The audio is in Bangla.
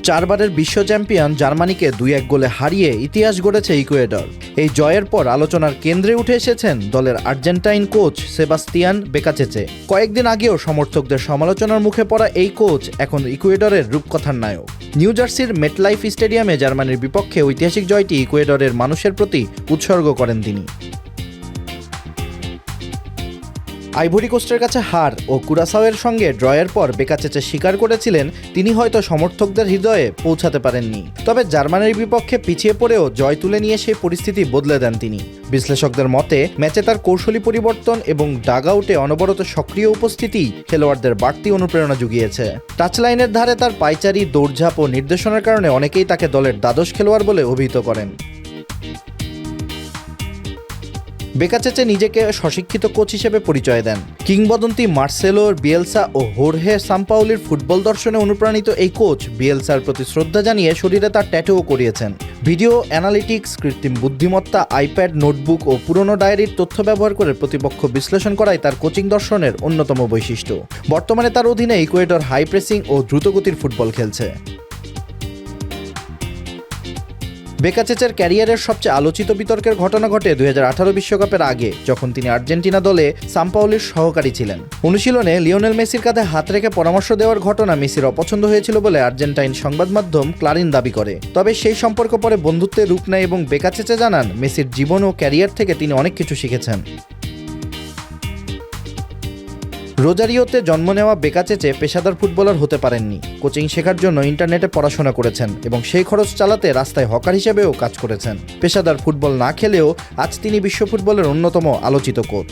চারবারের বিশ্ব চ্যাম্পিয়ন জার্মানিকে 2-1 গোলে হারিয়ে ইতিহাস গড়েছে ইকুয়েডর। এই জয়ের পর আলোচনার কেন্দ্রে উঠে এসেছেন দলের আর্জেন্টাইন কোচ সেবাস্তিয়ান বেকাচেচে। কয়েকদিন আগেও সমর্থকদের সমালোচনার মুখে পড়া এই কোচ এখন ইকুয়েডরের রূপকথার নায়ক। নিউ জার্সির মেটলাইফ স্টেডিয়ামে জার্মানির বিপক্ষে ঐতিহাসিক জয়টি ইকুয়েডরের মানুষের প্রতি উৎসর্গ করেন তিনি। আইভরি কোস্টের কাছে হার ও কুরাসাওয়ের সঙ্গে ড্রয়ের পর বেকাচেচে স্বীকার করেছিলেন তিনি হয়তো সমর্থকদের হৃদয়ে পৌঁছাতে পারেননি, তবে জার্মানির বিপক্ষে পিছিয়ে পড়েও জয় তুলে নিয়ে সেই পরিস্থিতি বদলে দেন তিনি। বিশ্লেষকদের মতে ম্যাচে তার কৌশলী পরিবর্তন এবং ডাগআউটে অনবরত সক্রিয় উপস্থিতি খেলোয়াড়দের বাড়তি অনুপ্রেরণা জুগিয়েছে। টাচলাইনের ধারে তার পায়চারি, দৌড়ঝাঁপ ও নির্দেশনার কারণে অনেকেই তাকে দলের দ্বাদশ খেলোয়াড় বলে অভিহিত করেন। বেকাচেচে নিজেকে স্বশিক্ষিত কোচ হিসেবে পরিচয় দেন। কিংবদন্তি মার্সেলো বিয়েলসা ও হোর্হে সাম্পাওলির ফুটবল দর্শনে অনুপ্রাণিত এই কোচ বিয়েলসার প্রতি শ্রদ্ধা জানিয়ে শরীরে তার ট্যাটুও করিয়েছেন। ভিডিও অ্যানালিটিক্স, কৃত্রিম বুদ্ধিমত্তা, আইপ্যাড, নোটবুক ও পুরনো ডায়েরির তথ্য ব্যবহার করে প্রতিপক্ষ বিশ্লেষণ করাই তার কোচিং দর্শনের অন্যতম বৈশিষ্ট্য। বর্তমানে তার অধীনে ইকুয়েডর হাই প্রেসিং ও দ্রুতগতির ফুটবল খেলছে। বেকাচেচের ক্যারিয়ারের সবচেয়ে আলোচিত বিতর্কের ঘটনা ঘটে 2018 বিশ্বকাপের আগে, যখন তিনি আর্জেন্টিনা দলে সাম্পাওলির সহকারী ছিলেন। অনুশীলনে লিওনেল মেসির কাঁধে হাত রেখে পরামর্শ দেওয়ার ঘটনা মেসির অপছন্দ হয়েছিল বলে আর্জেন্টাইন সংবাদ মাধ্যম ক্লারিন দাবি করে। তবে সেই সম্পর্ক পরে বন্ধুত্বের রূপ নেয় এবং বেকাচেচে জানান মেসির জীবন ও ক্যারিয়ার থেকে তিনি অনেক কিছু শিখেছেন। রোজারিওতে জন্ম নেওয়া বেকাচেচে পেশাদার ফুটবলার হতে পারেননি। কোচিং শেখার জন্য ইন্টারনেটে পড়াশোনা করেছেন এবং সেই খরচ চালাতে রাস্তায় হকার হিসেবেও কাজ করেছেন। পেশাদার ফুটবল না খেলেও আজ তিনি বিশ্ব ফুটবলের অন্যতম আলোচিত কোচ।